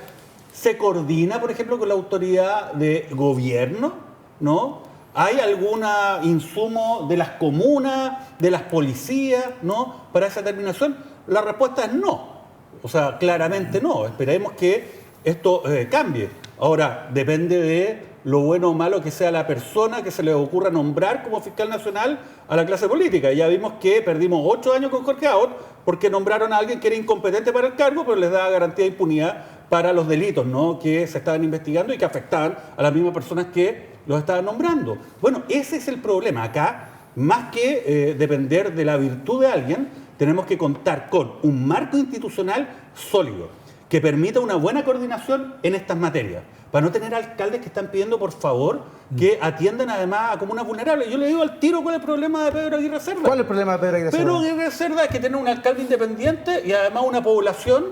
¿se coordina, por ejemplo, con la autoridad de gobierno? ¿No? ¿Hay algún insumo de las comunas, de las policías, ¿no? para esa determinación? La respuesta es no. O sea, claramente no. Esperemos que esto cambie. Ahora, depende de lo bueno o malo que sea la persona que se le ocurra nombrar como fiscal nacional a la clase política. Ya vimos que perdimos 8 años con Jorge Abbott porque nombraron a alguien que era incompetente para el cargo, pero les daba garantía de impunidad para los delitos, ¿no? que se estaban investigando y que afectaban a las mismas personas que los estaban nombrando. Bueno, ese es el problema. Acá, más que depender de la virtud de alguien, tenemos que contar con un marco institucional sólido que permita una buena coordinación en estas materias, para no tener alcaldes que están pidiendo, por favor, que atiendan además a comunas vulnerables. Yo le digo al tiro cuál es el problema de Pedro Aguirre Cerda. ¿Cuál es el problema de Pedro Aguirre Cerda? Pedro Aguirre Cerda es que tiene un alcalde independiente y además una población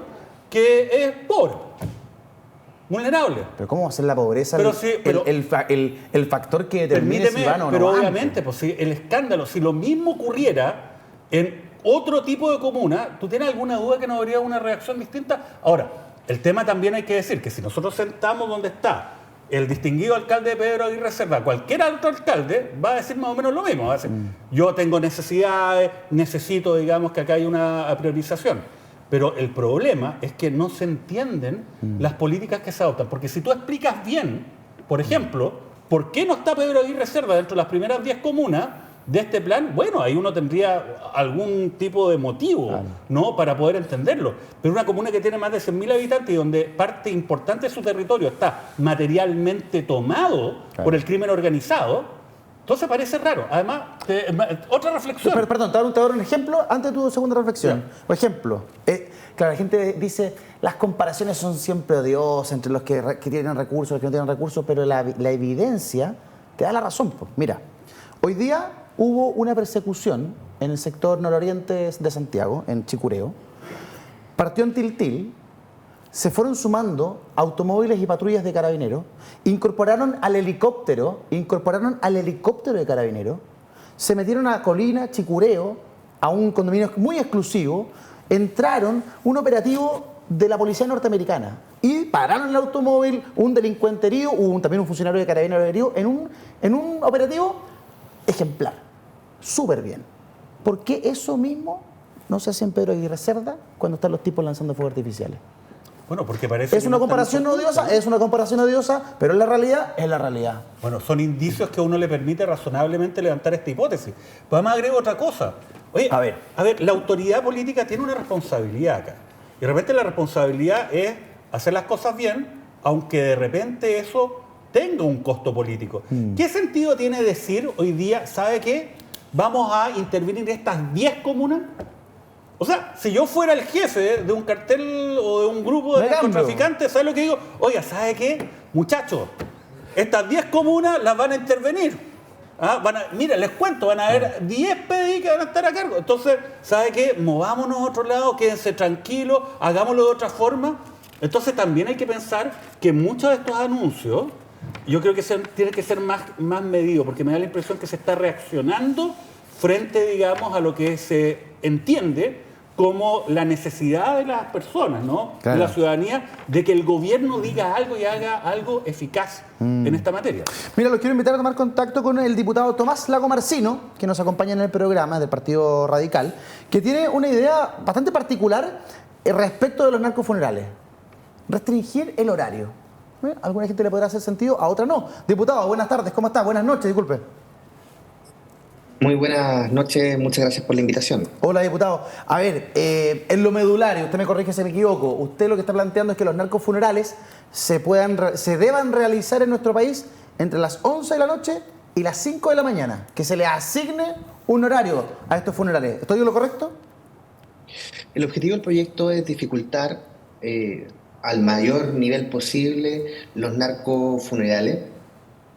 que es pobre, vulnerable. Pero ¿cómo va a ser la pobreza el factor que determine si van o no? Pero obviamente, pues, si el escándalo, si lo mismo ocurriera en otro tipo de comuna, ¿tú tienes alguna duda que no habría una reacción distinta? Ahora, el tema también hay que decir que si nosotros sentamos donde está el distinguido alcalde Pedro Aguirre Cerda, cualquier otro alcalde va a decir más o menos lo mismo. Va a decir, yo tengo necesidades, necesito, digamos, que acá hay una priorización. Pero el problema es que no se entienden las políticas que se adoptan. Porque si tú explicas bien, por ejemplo, por qué no está Pedro Aguirre Cerda dentro de las primeras 10 comunas de este plan, bueno, ahí uno tendría algún tipo de motivo, ¿no? para poder entenderlo. Pero una comuna que tiene más de 100.000 habitantes y donde parte importante de su territorio está materialmente tomado por el crimen organizado, entonces parece raro. Además, otra reflexión. Pero, perdón, te voy a dar un ejemplo antes de tu segunda reflexión. Por ejemplo, claro, la gente dice, las comparaciones son siempre odiosas entre los que tienen recursos y los que no tienen recursos, pero la evidencia te da la razón. Pues. Mira, hoy día hubo una persecución en el sector nororiente de Santiago, en Chicureo. Partió en Tiltil, se fueron sumando automóviles y patrullas de Carabineros, incorporaron al helicóptero de Carabineros, se metieron a Colina, Chicureo, a un condominio muy exclusivo, entraron un operativo de la policía norteamericana y pararon el automóvil, un delincuente herido, hubo también un funcionario de Carabineros herido, en un operativo ejemplar, súper bien. ¿Por qué eso mismo no se hace en Pedro Aguirre Cerda cuando están los tipos lanzando fuegos artificiales? Bueno, porque parece es una comparación odiosa, pero la realidad es la realidad. Bueno, son indicios que a uno le permite razonablemente levantar esta hipótesis. Pues además agrego otra cosa. Oye, a ver, la autoridad política tiene una responsabilidad acá. Y de repente la responsabilidad es hacer las cosas bien, aunque de repente eso tenga un costo político. ¿Qué sentido tiene decir hoy día, sabe qué? Vamos a intervenir en estas 10 comunas O sea, si yo fuera el jefe de un cartel o de un grupo de narcotraficantes, ¿sabes lo que digo? Oiga, ¿sabe qué? Muchachos, estas 10 comunas las van a intervenir. Mira, les cuento, van a haber 10 PDI que van a estar a cargo. Entonces, ¿sabe qué? Movámonos a otro lado, quédense tranquilos, hagámoslo de otra forma. Entonces también hay que pensar que muchos de estos anuncios, yo creo que tienen que ser más medidos, porque me da la impresión que se está reaccionando frente, digamos, a lo que se entiende como la necesidad de las personas, ¿no? Claro. De la ciudadanía, de que el gobierno diga algo y haga algo eficaz en esta materia. Mira, los quiero invitar a tomar contacto con el diputado Tomás Lagomarsino, que nos acompaña en el programa del Partido Radical, que tiene una idea bastante particular respecto de los narcofunerales. Restringir el horario. A alguna gente le podrá hacer sentido, a otra no. Diputado, buenas tardes, ¿cómo está? Buenas noches, disculpe. Muy buenas noches, muchas gracias por la invitación. Hola, diputado. A ver, en lo medular, usted me corrige si me equivoco, usted lo que está planteando es que los narcofunerales se deban realizar en nuestro país entre las 11 de la noche y las 5 de la mañana, que se le asigne un horario a estos funerales. ¿Estoy en lo correcto? El objetivo del proyecto es dificultar al mayor nivel posible los narcofunerales,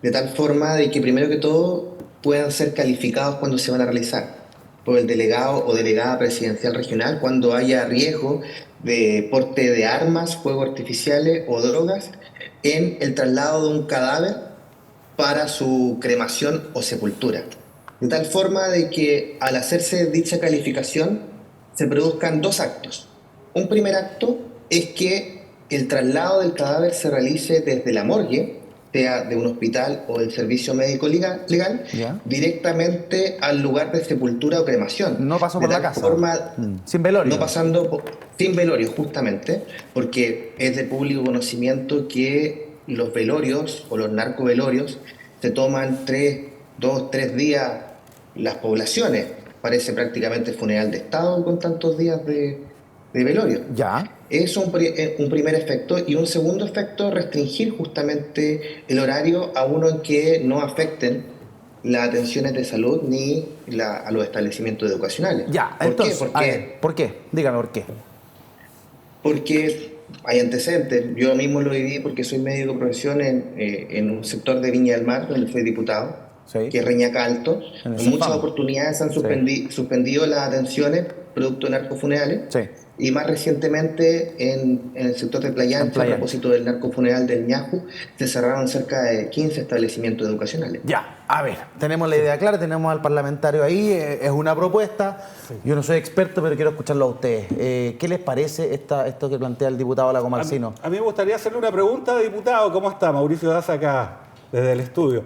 de tal forma de que primero que todo puedan ser calificados cuando se van a realizar por el delegado o delegada presidencial regional cuando haya riesgo de porte de armas, fuegos artificiales o drogas en el traslado de un cadáver para su cremación o sepultura. De tal forma de que al hacerse dicha calificación se produzcan 2 actos. Un primer acto es que el traslado del cadáver se realice desde la morgue, sea de un hospital o del servicio médico legal, directamente al lugar de sepultura o cremación. No pasó por la casa. Sin velorio. No pasando sin velorio, justamente, porque es de público conocimiento que los velorios o los narcovelorios se toman 2, 3 días las poblaciones. Parece prácticamente funeral de Estado con tantos días de velorio. Ya. Es un primer efecto, y un segundo efecto, restringir justamente el horario a uno en que no afecten las atenciones de salud ni a los establecimientos educacionales. Ya, entonces, ¿por qué? Dígame, ¿por qué? Porque hay antecedentes. Yo mismo lo viví porque soy médico de profesión en un sector de Viña del Mar, donde soy diputado, que es Reñaca Alto. En muchas oportunidades se han suspendido las atenciones producto de narcofunerales. Sí. Y más recientemente en el sector de Playa Ancha, a propósito del narcofuneral del Ñajú, se cerraron cerca de 15 establecimientos educacionales. Ya, a ver, tenemos la idea clara, tenemos al parlamentario ahí, es una propuesta. Sí. Yo no soy experto, pero quiero escucharlo a ustedes. ¿Qué les parece esto que plantea el diputado Lagomarsino? A mí me gustaría hacerle una pregunta, diputado. ¿Cómo está? Mauricio Daza acá, desde el estudio.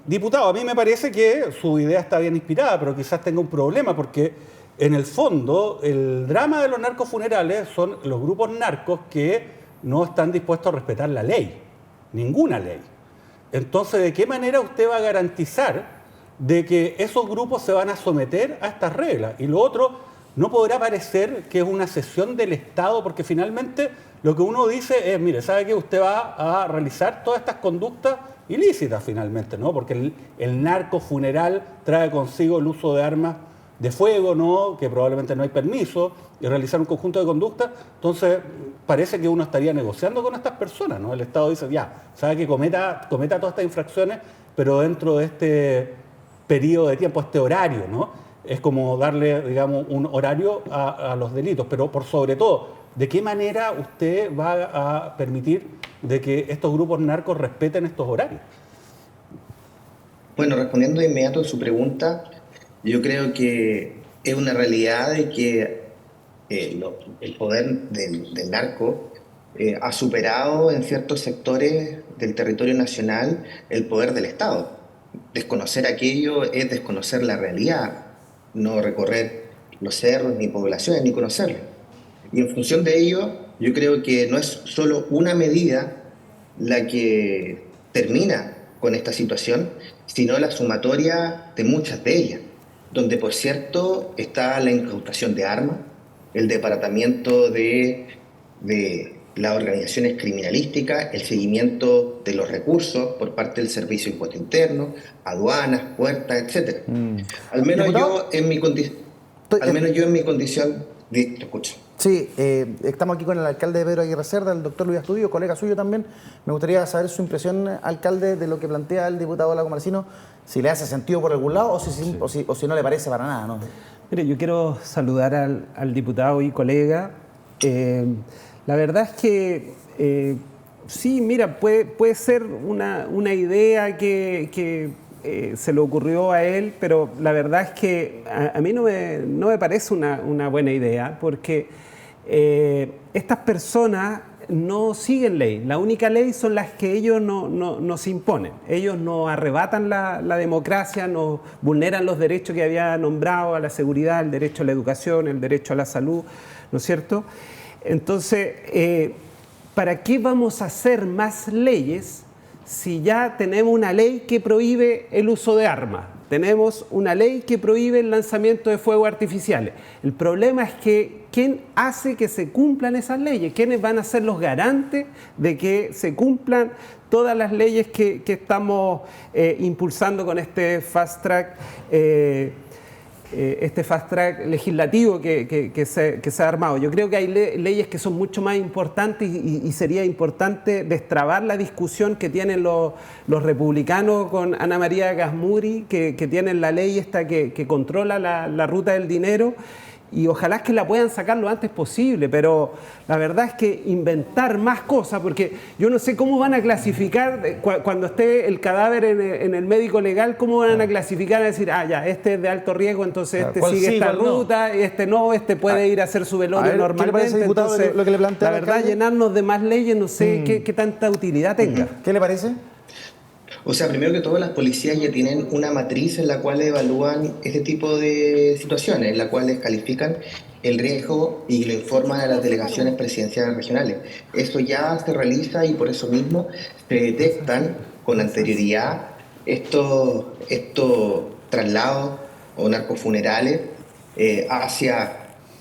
Diputado, a mí me parece que su idea está bien inspirada, pero quizás tenga un problema, porque en el fondo, el drama de los narcofunerales son los grupos narcos que no están dispuestos a respetar la ley, ninguna ley. Entonces, ¿de qué manera usted va a garantizar de que esos grupos se van a someter a estas reglas? Y lo otro, no podrá parecer que es una cesión del Estado, porque finalmente lo que uno dice es, mire, ¿sabe qué? Usted va a realizar todas estas conductas ilícitas finalmente, ¿no? Porque el narcofuneral trae consigo el uso de armas de fuego, ¿no? Que probablemente no hay permiso, y realizar un conjunto de conductas. Entonces, parece que uno estaría negociando con estas personas, ¿no? El Estado dice, ya, sabe que cometa todas estas infracciones, pero dentro de este periodo de tiempo, este horario, ¿no? Es como darle, digamos, un horario a los delitos. Pero por sobre todo, ¿de qué manera usted va a permitir de que estos grupos narcos respeten estos horarios? Bueno, respondiendo de inmediato a su pregunta, yo creo que es una realidad de que el poder del narco ha superado en ciertos sectores del territorio nacional el poder del Estado. Desconocer aquello es desconocer la realidad, no recorrer los cerros, ni poblaciones, ni conocerlos. Y en función de ello, yo creo que no es solo una medida la que termina con esta situación, sino la sumatoria de muchas de ellas, donde, por cierto, está la incautación de armas, el desbaratamiento de las organizaciones criminalísticas, el seguimiento de los recursos por parte del Servicio de Impuesto Interno, aduanas, puertas, etc. Al menos yo, en mi condición... Al menos yo en mi condición, te escucho. Sí, estamos aquí con el alcalde de Pedro Aguirre Cerda, el doctor Luis Astudillo, colega suyo también. Me gustaría saber su impresión, alcalde, de lo que plantea el diputado Lago Marcino, si le hace sentido por algún lado o si no le parece para nada, ¿no? Mire, yo quiero saludar al diputado y colega. La verdad es que sí, mira, puede ser una idea que se le ocurrió a él, pero la verdad es que a mí no me parece una buena idea, porque estas personas no siguen ley. La única ley son las que ellos nos imponen. Ellos no arrebatan la democracia, no vulneran los derechos que había nombrado, a la seguridad, el derecho a la educación, el derecho a la salud, ¿no es cierto? Entonces, ¿para qué vamos a hacer más leyes si ya tenemos una ley que prohíbe el uso de armas? Tenemos una ley que prohíbe el lanzamiento de fuegos artificiales. El problema es que ¿quién hace que se cumplan esas leyes? ¿Quiénes van a ser los garantes de que se cumplan todas las leyes que estamos impulsando con este fast track legislativo que se ha armado? Yo creo que hay leyes que son mucho más importantes y sería importante destrabar la discusión que tienen los republicanos con Ana María Gasmuri, que tienen la ley esta que controla la ruta del dinero, y ojalá que la puedan sacar lo antes posible, pero la verdad es que inventar más cosas, porque yo no sé cómo van a clasificar cuando esté el cadáver en el médico legal, cómo van a clasificar, a decir, ya, este es de alto riesgo, entonces este sigue esta ruta, este no, este puede ir a hacer su velorio normalmente. ¿Qué le parece, diputado, entonces, lo que le plantea la verdad, llenarnos de más leyes, no sé qué tanta utilidad tenga. ¿Qué le parece? O sea, primero que todo, las policías ya tienen una matriz en la cual evalúan este tipo de situaciones, en la cual califican el riesgo y lo informan a las delegaciones presidenciales regionales. Esto ya se realiza y por eso mismo se detectan con anterioridad estos traslados o narcofunerales hacia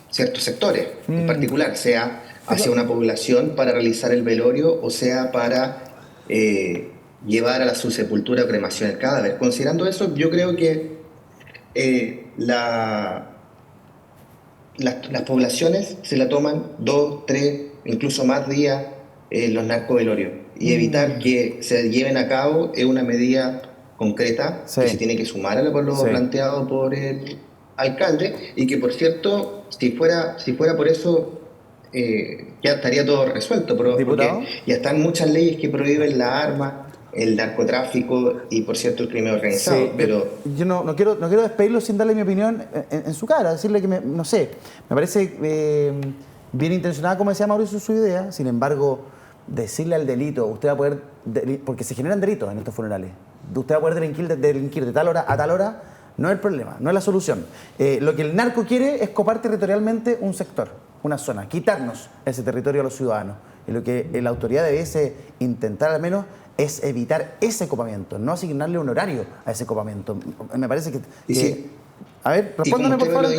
ciertos sectores en particular, sea hacia una población para realizar el velorio o sea para llevar a su sepultura o cremación el cadáver. Considerando eso, yo creo que las poblaciones se la toman 2, 3, incluso más días los narcovelorios, y evitar que se lleven a cabo es una medida concreta que se tiene que sumar a lo planteado por el alcalde, y que por cierto, si fuera por eso ya estaría todo resuelto, porque ya están muchas leyes que prohíben las armas, el narcotráfico y, por cierto, el crimen organizado. Sí, pero yo no quiero despedirlo sin darle mi opinión en su cara, decirle que, no sé, me parece bien intencionada, como decía Mauricio, su idea. Sin embargo, decirle al delito, usted va a poder, porque se generan delitos en estos funerales, usted va a poder delinquir de tal hora a tal hora, no es el problema, no es la solución. Lo que el narco quiere es copar territorialmente un sector, una zona, quitarnos ese territorio a los ciudadanos. Y lo que la autoridad debiese intentar al menos es evitar ese copamiento, no asignarle un horario a ese copamiento. Me parece que... Sí. A ver, respóndame por favor.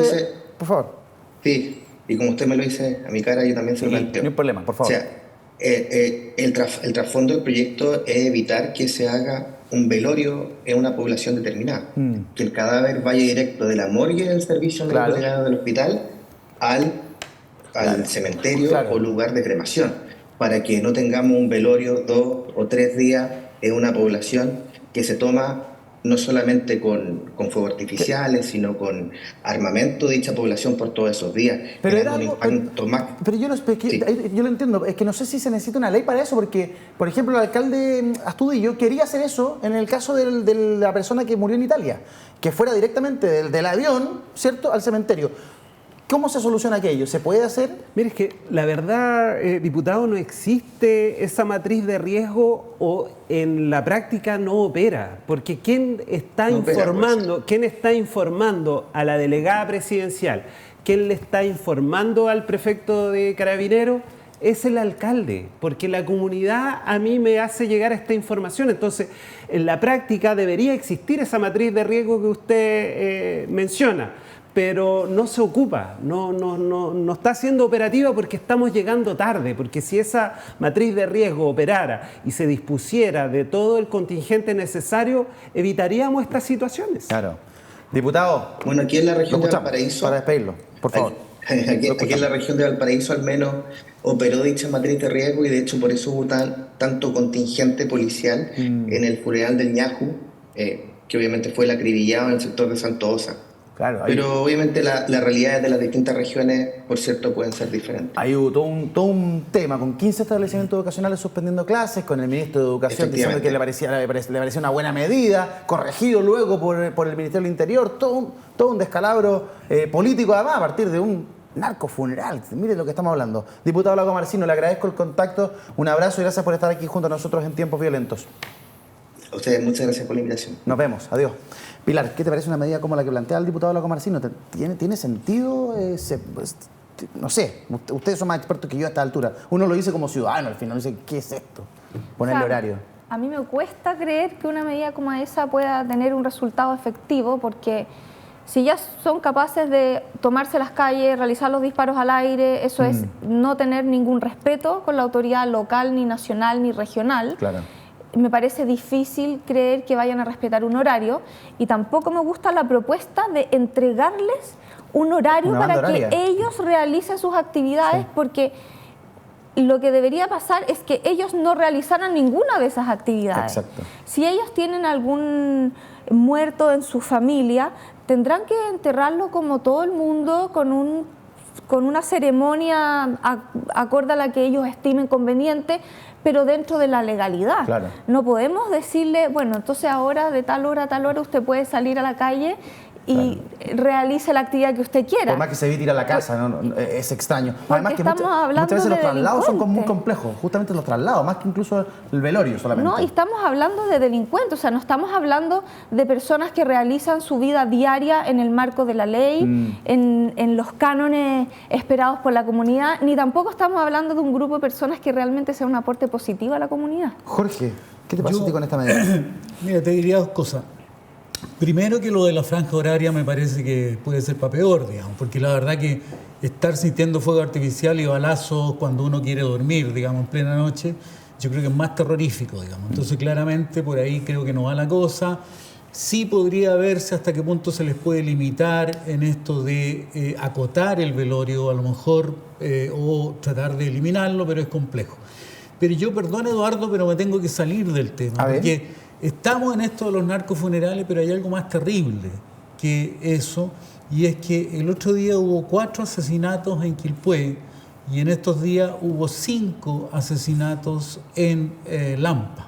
Por favor. Sí, y como usted me lo dice a mi cara, yo también se lo planteo. No hay problema, por favor. O sea, el trasfondo del proyecto es evitar que se haga un velorio en una población determinada. Que el cadáver vaya directo de la morgue del servicio médico del hospital al cementerio o lugar de cremación, para que no tengamos un velorio 2 o 3 días en una población que se toma no solamente con fuegos artificiales, sino con armamento de dicha población por todos esos días. Pero era algo, pero yo lo entiendo, es que no sé si se necesita una ley para eso, porque, por ejemplo, el alcalde Astudillo quería hacer eso en el caso de la persona que murió en Italia, que fuera directamente del avión, ¿cierto?, al cementerio. ¿Cómo se soluciona aquello? ¿Se puede hacer? Mire, es que la verdad, diputado, no existe esa matriz de riesgo, o en la práctica no opera, porque ¿quién está informando a la delegada presidencial? ¿Quién le está informando al prefecto de Carabineros? Es el alcalde, porque la comunidad a mí me hace llegar esta información. Entonces, en la práctica debería existir esa matriz de riesgo que usted menciona, pero no se ocupa, no está siendo operativa porque estamos llegando tarde, porque si esa matriz de riesgo operara y se dispusiera de todo el contingente necesario, evitaríamos estas situaciones. Claro. Diputado. Bueno, aquí en la región de Valparaíso... Para despedirlo, por favor. Aquí en la región de Valparaíso al menos operó dicha matriz de riesgo y de hecho por eso hubo tanto contingente policial en el funeral del Ñajú, que obviamente fue el acribillado en el sector de Santo Osa. Claro, pero obviamente las realidades de las distintas regiones, por cierto, pueden ser diferentes. Hay todo un tema con 15 establecimientos educacionales suspendiendo clases, con el ministro de Educación diciendo que le parecía una buena medida, corregido luego por el Ministerio del Interior, todo un descalabro político además a partir de un narcofuneral. Mire lo que estamos hablando. Diputado Lago Marcino, le agradezco el contacto, un abrazo y gracias por estar aquí junto a nosotros en Tiempos Violentos. A ustedes, muchas gracias por la invitación. Nos vemos, adiós. Pilar, ¿qué te parece una medida como la que plantea el diputado Lago Marcino? ¿Tiene sentido? No sé, ustedes son más expertos que yo a esta altura. Uno lo dice como ciudadano al final, dice, ¿qué es esto? Ponerle horario. A mí me cuesta creer que una medida como esa pueda tener un resultado efectivo, porque si ya son capaces de tomarse las calles, realizar los disparos al aire, eso es no tener ningún respeto con la autoridad local, ni nacional, ni regional. Claro. Me parece difícil creer que vayan a respetar un horario y tampoco me gusta la propuesta de entregarles un horario para que ellos realicen sus actividades, porque lo que debería pasar es que ellos no realizaran ninguna de esas actividades. Exacto. Si ellos tienen algún muerto en su familia, tendrán que enterrarlo como todo el mundo con una ceremonia acorde a la que ellos estimen conveniente, pero dentro de la legalidad. Claro. No podemos decirle, bueno, entonces ahora de tal hora a tal hora usted puede salir a la calle y realice la actividad que usted quiera. Por más que se evite ir a la casa, es extraño. Además que muchas veces los traslados son muy complejos, justamente los traslados, más que incluso el velorio solamente. No, y estamos hablando de delincuentes, o sea, no estamos hablando de personas que realizan su vida diaria en el marco de la ley, en los cánones esperados por la comunidad, ni tampoco estamos hablando de un grupo de personas que realmente sea un aporte positivo a la comunidad. Jorge, ¿qué te pasa a ti con esta medida? Mira, te diría dos cosas. Primero, que lo de la franja horaria me parece que puede ser para peor, digamos, porque la verdad que estar sintiendo fuego artificial y balazos cuando uno quiere dormir, digamos, en plena noche, yo creo que es más terrorífico, digamos. Entonces, claramente, por ahí creo que no va la cosa. Sí podría verse hasta qué punto se les puede limitar en esto de acotar el velorio, a lo mejor, o tratar de eliminarlo, pero es complejo. Pero yo, perdón, Eduardo, pero me tengo que salir del tema, porque estamos en esto de los narcofunerales, pero hay algo más terrible que eso, y es que el otro día hubo 4 asesinatos en Quilpué y en estos días hubo 5 asesinatos en Lampa.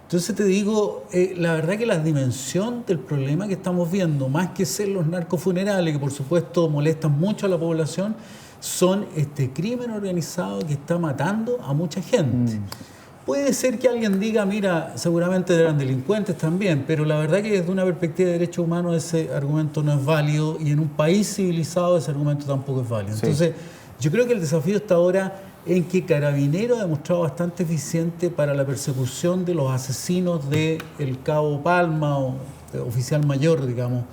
Entonces te digo, la verdad que la dimensión del problema que estamos viendo, más que ser los narcofunerales, que por supuesto molestan mucho a la población, son este crimen organizado que está matando a mucha gente. Puede ser que alguien diga, mira, seguramente eran delincuentes también, pero la verdad que desde una perspectiva de derechos humanos ese argumento no es válido y en un país civilizado ese argumento tampoco es válido. Entonces, yo creo que el desafío está ahora en que Carabineros ha demostrado bastante eficiente para la persecución de los asesinos del cabo Palma o oficial mayor, digamos,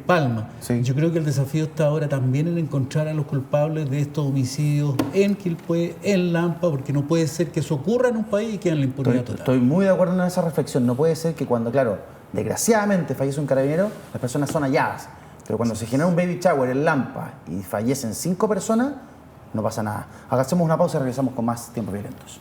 Palma. Yo creo que el desafío está ahora también en encontrar a los culpables de estos homicidios en Quilpué, en Lampa, porque no puede ser que eso ocurra en un país y quede en la impunidad total. Estoy muy de acuerdo en esa reflexión. No puede ser que cuando, claro, desgraciadamente fallece un carabinero, las personas son halladas. Pero cuando se genera un baby shower en Lampa y fallecen 5 personas, no pasa nada. Hagamos una pausa y regresamos con más Tiempos Violentos.